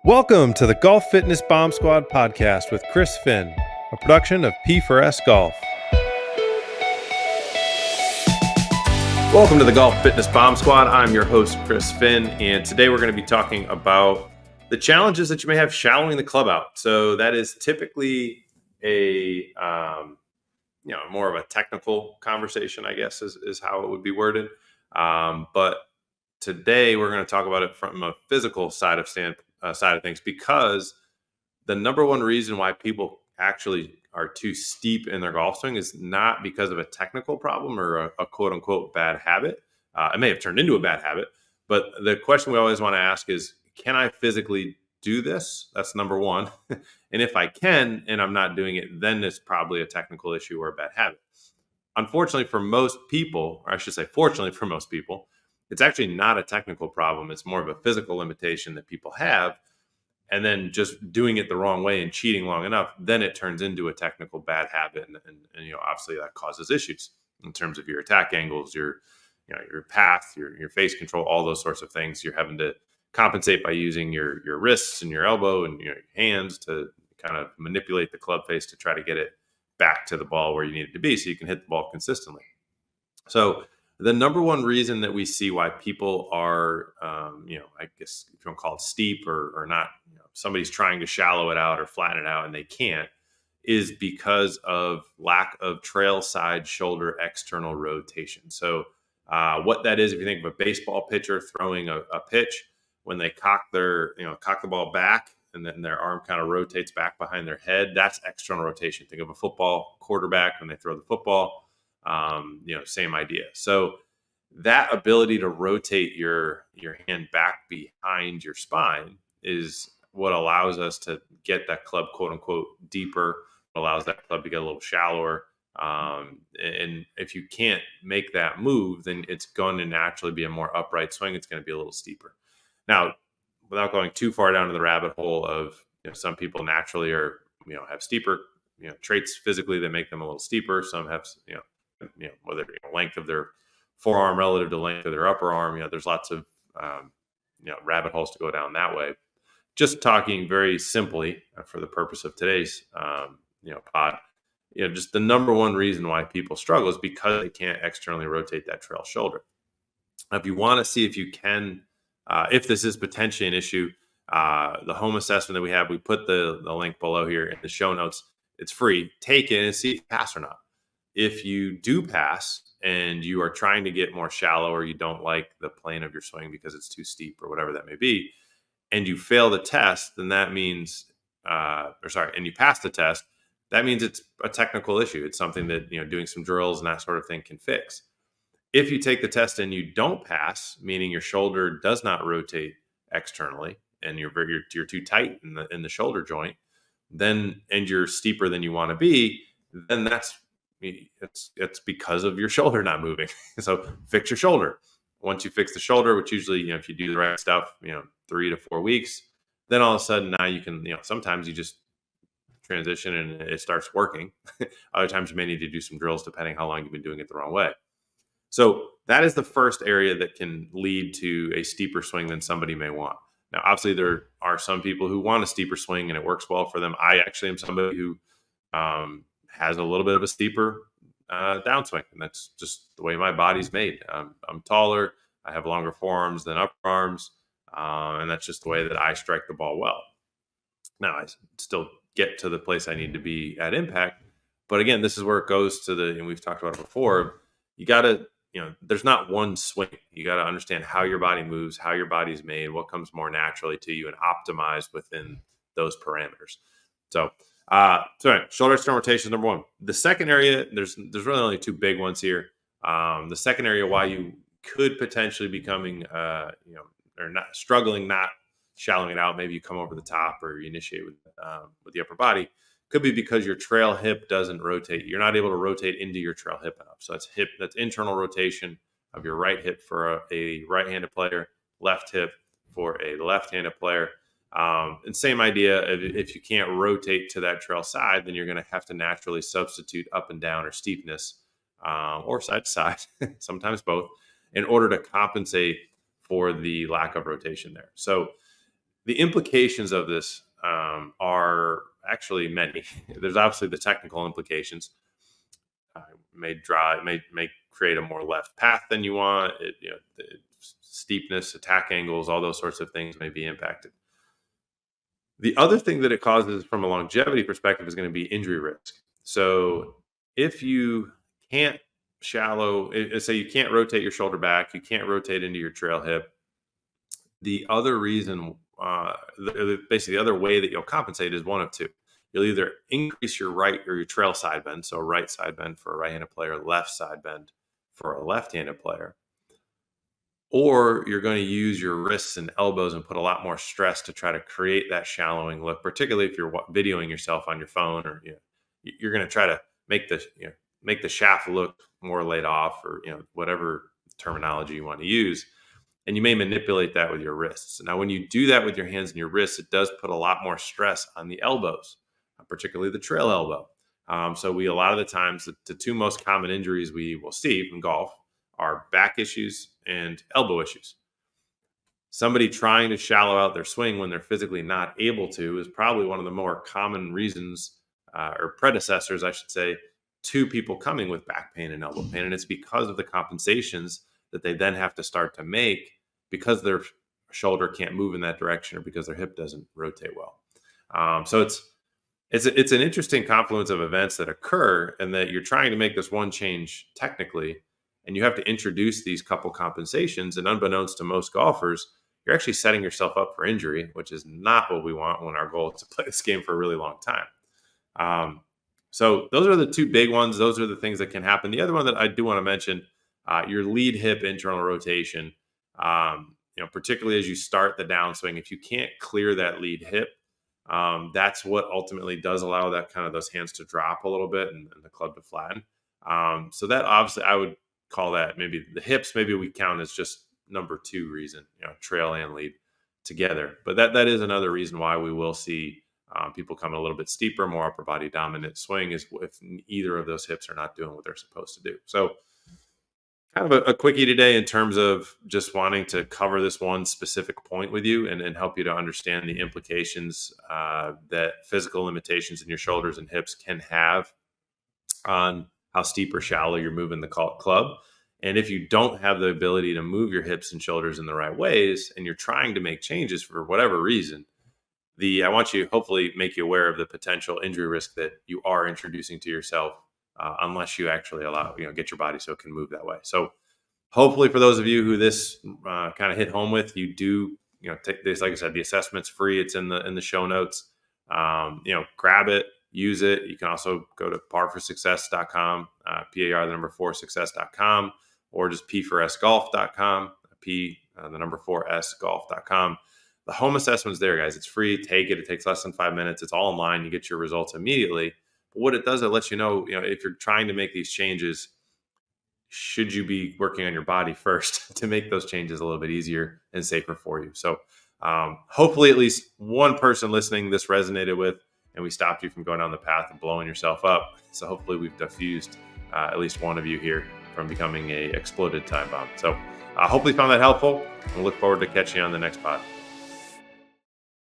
Welcome to the Golf Fitness Bomb Squad podcast with Chris Finn, a production of P4S Golf. Welcome to the Golf Fitness Bomb Squad. I'm your host, Chris Finn, and today we're going to be talking about the challenges that you may have shallowing the club out. So that is typically a more of a technical conversation, I guess, is how it would be worded. But today we're going to talk about it from a physical side of things, because the number one reason why people actually are too steep in their golf swing is not because of a technical problem or a quote unquote bad habit. It may have turned into a bad habit, but the question we always want to ask is, can I physically do this? That's number one. And if I can, and I'm not doing it, then it's probably a technical issue or a bad habit. Unfortunately for most people, or I should say fortunately for most people, it's actually not a technical problem. It's more of a physical limitation that people have. And then just doing it the wrong way and cheating long enough, then it turns into a technical bad habit. And obviously that causes issues in terms of your attack angles, your path, your face control, all those sorts of things. You're having to compensate by using your wrists and your elbow and your hands to kind of manipulate the club face to try to get it back to the ball where you need it to be so you can hit the ball consistently. So the number one reason that we see why people are, I guess if you want to call it steep or not, somebody's trying to shallow it out or flatten it out and they can't, is because of lack of trail side shoulder external rotation. So what that is, if you think of a baseball pitcher throwing a pitch, when they cock the ball back and then their arm kind of rotates back behind their head, that's external rotation. Think of a football quarterback when they throw the football. Same idea. So that ability to rotate your hand back behind your spine is what allows us to get that club, quote unquote, deeper, allows that club to get a little shallower. And if you can't make that move, then it's going to naturally be a more upright swing. It's going to be a little steeper. Now, without going too far down to the rabbit hole of, some people naturally are, have steeper, traits physically that make them a little steeper. Some have, whether length of their forearm relative to length of their upper arm. There's lots of rabbit holes to go down that way. Just talking very simply for the purpose of today's pod, just the number one reason why people struggle is because they can't externally rotate that trail shoulder. Now, if you want to see if you can, if this is potentially an issue, the home assessment that we have, we put the link below here in the show notes. It's free. Take it and see if you pass or not. If you do pass and you are trying to get more shallow, or you don't like the plane of your swing because it's too steep or whatever that may be, and you fail the test, then that means, and you pass the test, that means it's a technical issue. It's something that, doing some drills and that sort of thing can fix. If you take the test and you don't pass, meaning your shoulder does not rotate externally and you're too tight in the shoulder joint, and you're steeper than you want to be, then it's because of your shoulder not moving. So fix your shoulder. Once you fix the shoulder, which usually, if you do the right stuff, 3 to 4 weeks, then all of a sudden now you can, sometimes you just transition and it starts working. Other times you may need to do some drills depending how long you've been doing it the wrong way. So that is the first area that can lead to a steeper swing than somebody may want. Now, obviously there are some people who want a steeper swing and it works well for them. I actually am somebody who has a little bit of a steeper downswing, and that's just the way my body's made. I'm taller, I have longer forearms than upper arms, and that's just the way that I strike the ball well. Now, I still get to the place I need to be at impact, but again, this is where it goes to and we've talked about it before, you got to, there's not one swing. You got to understand how your body moves, how your body's made, what comes more naturally to you, and optimize within those parameters. So, shoulder external rotation is number one. The second area, there's really only two big ones here. The second area why you could potentially be coming, or not struggling, not shallowing it out. Maybe you come over the top or you initiate with the upper body. Could be because your trail hip doesn't rotate. You're not able to rotate into your trail hip enough. So that's internal rotation of your right hip for a right-handed player, left hip for a left-handed player. And same idea, if you can't rotate to that trail side, then you're going to have to naturally substitute up and down or steepness, or side to side, sometimes both, in order to compensate for the lack of rotation there. So The implications of this are actually many. There's obviously the technical implications. May create a more left path than you want. The steepness, attack angles, all those sorts of things may be impacted. The other thing that it causes from a longevity perspective is going to be injury risk. So if you can't say you can't rotate your shoulder back, you can't rotate into your trail hip. The other reason, basically the other way that you'll compensate is one of two. You'll either increase your right or your trail side bend, so right side bend for a right-handed player, left side bend for a left-handed player, or you're going to use your wrists and elbows and put a lot more stress to try to create that shallowing look, particularly if you're videoing yourself on your phone, or you're going to try to make the shaft look more laid off, or whatever terminology you want to use. And you may manipulate that with your wrists. Now, when you do that with your hands and your wrists, it does put a lot more stress on the elbows, particularly the trail elbow. So a lot of the times, the two most common injuries we will see in golf are back issues and elbow issues. Somebody trying to shallow out their swing when they're physically not able to is probably one of the more common reasons, or predecessors, I should say, to people coming with back pain and elbow pain. And it's because of the compensations that they then have to start to make because their shoulder can't move in that direction, or because their hip doesn't rotate well. So it's an interesting confluence of events that occur, and that you're trying to make this one change technically, and you have to introduce these couple compensations. And unbeknownst to most golfers, you're actually setting yourself up for injury, which is not what we want when our goal is to play this game for a really long time. So those are the two big ones. Those are the things that can happen. The other one that I do want to mention, your lead hip internal rotation. Particularly as you start the downswing, if you can't clear that lead hip, that's what ultimately does allow that kind of those hands to drop a little bit, and the club to flatten. So that obviously I would call that, maybe the hips, maybe we count as just number two reason, trail and lead together. But that is another reason why we will see people come a little bit steeper, more upper body dominant swing, is if either of those hips are not doing what they're supposed to do. So kind of a quickie today in terms of just wanting to cover this one specific point with you, and help you to understand the implications that physical limitations in your shoulders and hips can have on how steep or shallow you're moving the club. And if you don't have the ability to move your hips and shoulders in the right ways, and you're trying to make changes for whatever reason, I want you, hopefully make you aware of the potential injury risk that you are introducing to yourself, unless you actually get your body so it can move that way. So hopefully for those of you who this kind of hit home with, you do, take this, like I said, the assessment's free. It's in the show notes. Grab it, use it. You can also go to parforsuccess.com, PAR, the number 4 success.com, or just P4Sgolf.com, the number 4S golf.com. The home assessment's there, guys. It's free. Take it. It takes less than 5 minutes. It's all online. You get your results immediately. But what it does, it lets you know, if you're trying to make these changes, should you be working on your body first to make those changes a little bit easier and safer for you. So hopefully at least one person listening this resonated with, and we stopped you from going down the path of blowing yourself up. So hopefully we've diffused at least one of you here from becoming a exploded time bomb. So hopefully you found that helpful, and look forward to catching you on the next pod.